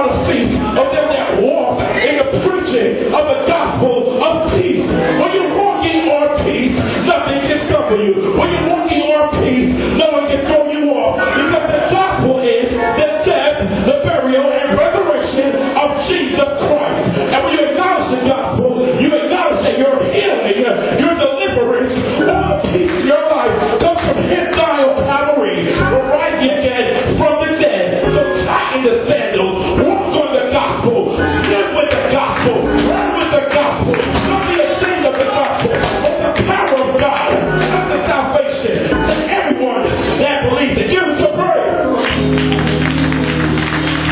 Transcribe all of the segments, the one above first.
the feet of them that walk in the preaching of the gospel of peace. When you're walking on peace, nothing can stumble you. When you're walking on peace, no one can throw you off. Because the gospel is the death, the burial, and resurrection of Jesus Christ. And when you acknowledge the gospel, you acknowledge that your healing, your deliverance, all the peace in your life comes from Him dying on Calvary, rising again from the dead. So tighten the sandals, walk on the gospel, live with the gospel, run with the gospel. Don't be ashamed of the gospel. It's the power of God unto salvation to everyone that believes it. Give Him some praise.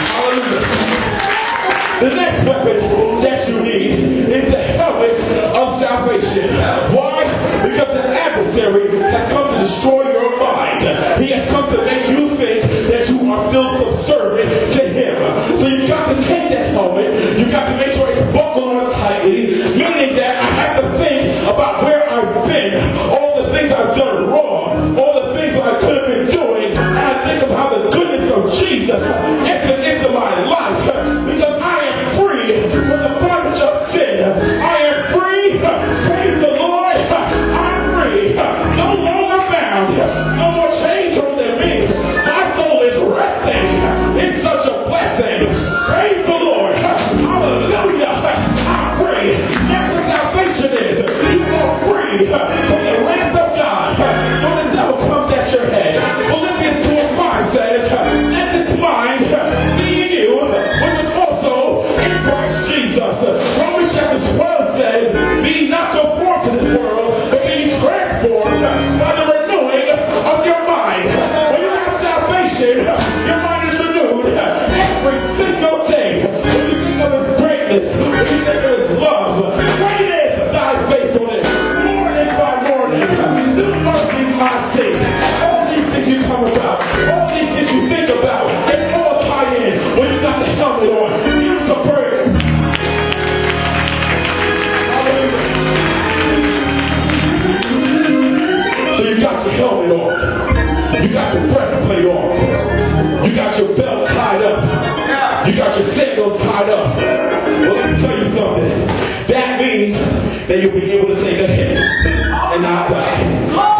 Hallelujah. The next weapon that you need is the helmet of salvation. Why? Because the adversary has come to destroy your mind. He has come to make you think that you are still subservient to him. So you've got to take that helmet. You've got to make sure it's buckled on tightly, meaning that I have to think about where I've been, all the things I've done wrong, all the things I could have been doing, and I think of how the goodness of Jesus entered into my life, because I am free from the bondage of sin. I am free. Praise the Lord. I'm free. No longer bound. No more chains holding me. My soul is resting in such a blessing. Praise the Lord. Hallelujah. I'm free. That's what salvation is. You are free from the wrath of God. So the devil comes at your head. Philippians 2:5 says, let this mind be in you, which is also in Christ Jesus. Romans chapter 12 says, be not conformed to this world, but be transformed by the renewing of your mind. When you have salvation, your mind is renewed every single day. When you think of His greatness, when you think of His love, great is thy faithfulness, morning by morning, new mercies I see. All these things you come about, all these things you think about, it's all tied in when you got the helmet on. Give some prayer. Hallelujah. So you got your helmet on. You got your breastplate on. You got your belt tied up. You got your sandals tied up. Well, let me tell you something. That means that you'll be able to take a hit and not die.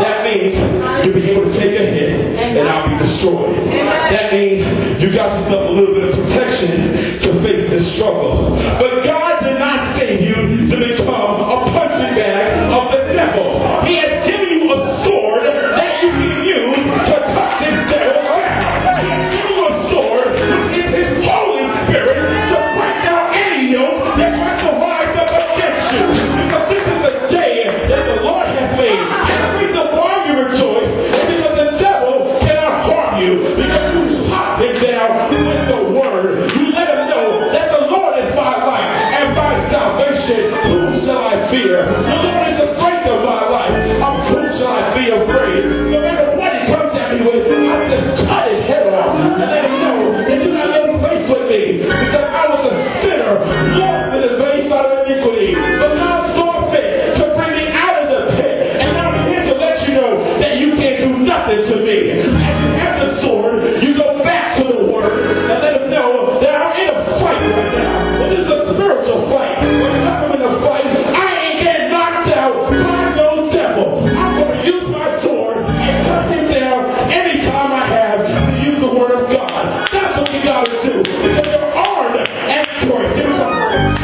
That means you'll be able to take a hit and not be destroyed. That means you got yourself a little bit of protection to face this struggle. But God did not save you to become a punching bag of the devil. He has given you a sword that you can use to cut this devil down. He has given you a sword, which is His Holy Spirit, to break down any yoke that tries to rise up against you. Because this is the day that the Lord has made. And the reason why you rejoice is because the devil cannot harm you. Because you shot him down with the word. You let him know that the Lord is my life and my salvation. Whom shall I fear? The Lord is the strength of my life. Of whom shall I be afraid? No matter what he comes at me with, I just cut his head off and let him know that you got no place with me. Because I was a sinner, lost in the base of iniquity. But God saw fit to bring me out of the pit. And I'm here to let you know that you can't do nothing to me. As you have the sword, you go back to the word and let him know that I'm in a fight right now. But this is a spiritual fight. Because I'm in a fight, I ain't getting knocked out by no devil. I'm going to use my sword and cut him down anytime I have to use the word of God. That's what you got to do. Because you're armed and victorious. Give me some praise.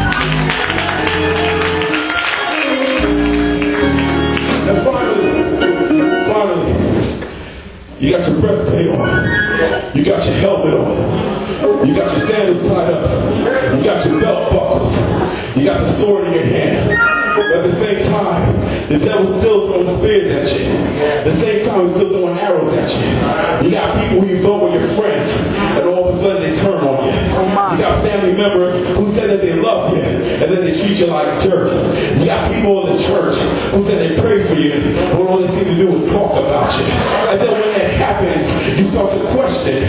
And finally, you got your breastplate on. You got your helmet on. You got your sandals tied up. You got your belt buckles. You got the sword in your hand. But at the same time, the devil's still throwing spears at you. At the same time, he's still throwing arrows at you. You got people who you thought were your friends, and all of a sudden they turn on you. You got family members who said that they love you, and then they treat you like dirt. You got people in the church who said they pray for you, but all they seem to do is talk about you. And then when that happens, you start to question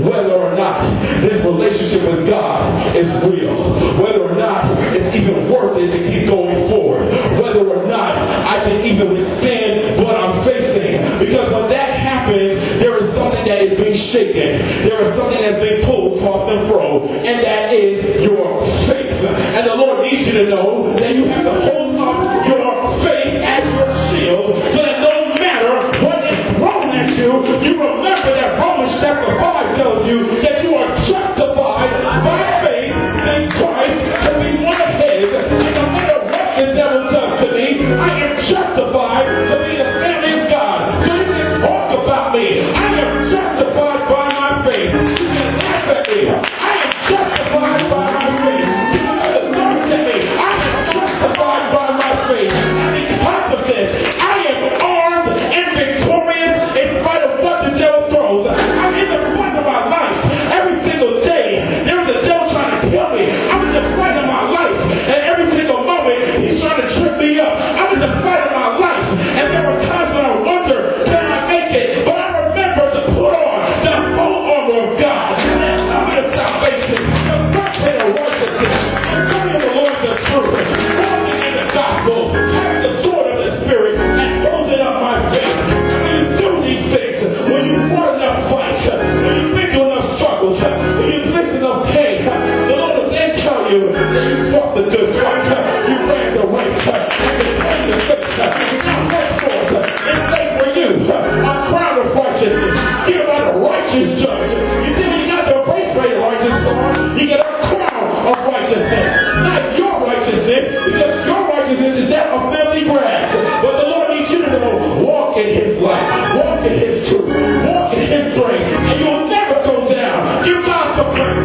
whether or not this relationship with God is real, whether or not it's even worth it to keep going forward, whether or not I can even withstand what I'm facing. Because when that happens, there is something that is being shaken. There is something that's being pulled, tossed, and fro, and that is your faith. And the Lord needs you to know that you have to hold up your faith as your shield so that no matter what is thrown at you, you remember that Romans chapter 5 tells you that you are justified by faith in Christ to be one ahead. And no matter what the devil does to me, I am justified to be the family of God. So you can talk about me. I am justified by my faith. You can laugh at me. I am justified by my faith. You can laugh at me. I am justified by my faith. And because of this, I am armed and victorious in spite of what the devil throws. I'm in the fight of my life. Every single day, there's a devil trying to kill me. I'm in the fight of my life. And every single moment, he's trying to trip me up. I'm in the fight of my life. And there are times when I wonder, can I make it? But I remember to put on the whole armor of God. The helmet of salvation. The breastplate of righteousness. The girdle of the Lord of truth. Walking in the gospel. Having the sword of the Spirit. And holding up my faith. When you do these things, when you run enough fights, when you've been through enough struggles, when you've faced enough pain, the Lord will then tell you that you fought the good fight. You ran the race. And you came to faith. Now henceforth, it's safe for you. A crown of righteousness. Given by the righteous judge. You see, when you got the race rate righteousness, you get a crown of righteousness. Not your righteousness, because your righteousness is that of filthy grass. But the Lord needs you to know, walk in his light, walk in his truth, walk in his strength, and you'll never go down. Give God some praise.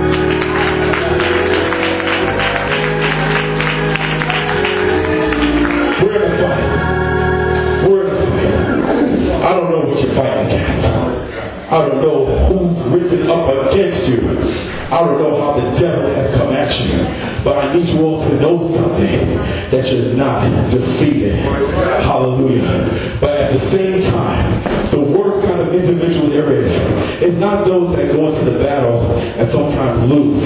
We're in a fight. We're in a fight. I don't know what you're fighting against. I don't know who's risen up against you. I don't know how the devil has come at you. But I need you all to know something, that you're not defeated. Hallelujah. But at the same time, the worst kind of individual there is not those that go into the battle and sometimes lose.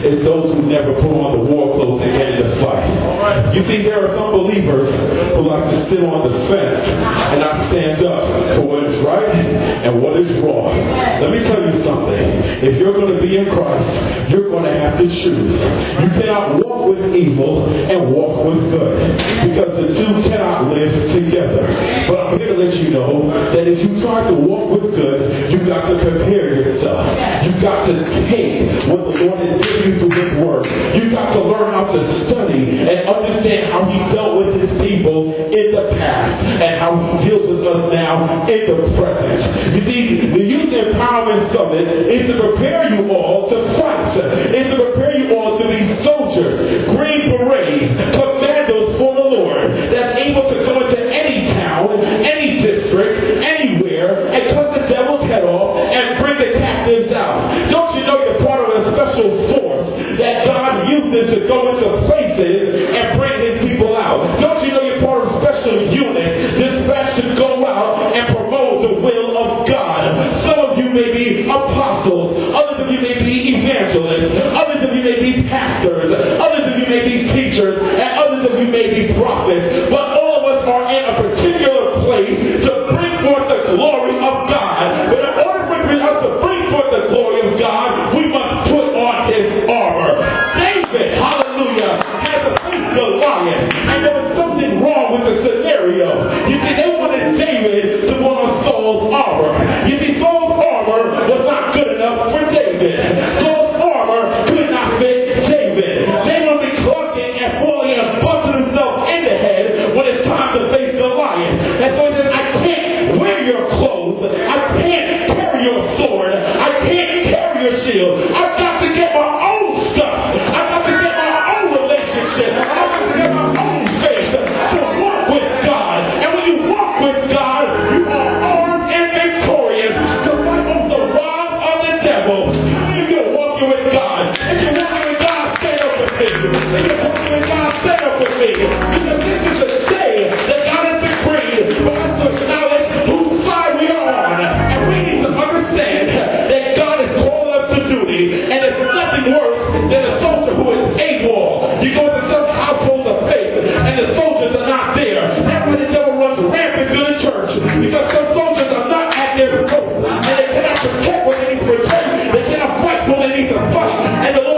It's those who never put on the war clothes and get in the fight. You see, there are some believers who like to sit on the fence and not stand up for what is right and what is wrong. Let me tell you something. If you're going to be in Christ, you're going to have to choose. You cannot walk with evil and walk with good, because the two cannot live together. But I'm here to let you know that if you try to walk with good, you've got to prepare yourself. You've got to take what the Lord has given you through his word. You've got to learn how to study and understand how he dealt with his people in the past and how he deals with us now in the present. You see, the Youth Empowerment Summit is to prepare you all to fight. It's to prepare you all to be soldiers, green berets, commandos for the Lord, that's able to go into any town, any district, anywhere, and cut the devil's head off and bring the captives out. Don't you know you're part of a special force that God uses to go into places and bring his people out? Don't you know you're part of special units dispatched to go out and promote the will of God? Some of you may be apostles, others of you may be evangelists, others of you may be pastors, others of you may be teachers, and others of you may be prophets. But all of us are in a particular place to bring forth the glory of God. But in order for us to bring forth the glory of God, we must put on his armor. David, hallelujah, had to face Goliath, and there was something wrong with the scenario. You see, they wanted David to put on Saul's armor. You see, Saul's armor was not good enough for David. Saul's armor could not fit David. They want to be clucking and falling and busting himself in the head when it's time to face Goliath. And so he says, I can't wear your clothes. I can't carry your sword. I can't carry your shield. I've got to get my own stuff. I've got to get my own relationship. I've got to get my own faith to walk with God. And when you walk with God, you are armed and victorious to fight off the wiles of the devil. How many of you are walking with God? If you're walking with God, stand up with me. If you're walking with God, stand up with me. Because this is the day that God has decreed for us to acknowledge whose side we are on. And we need to understand that God has called us to duty. And there's nothing worse than a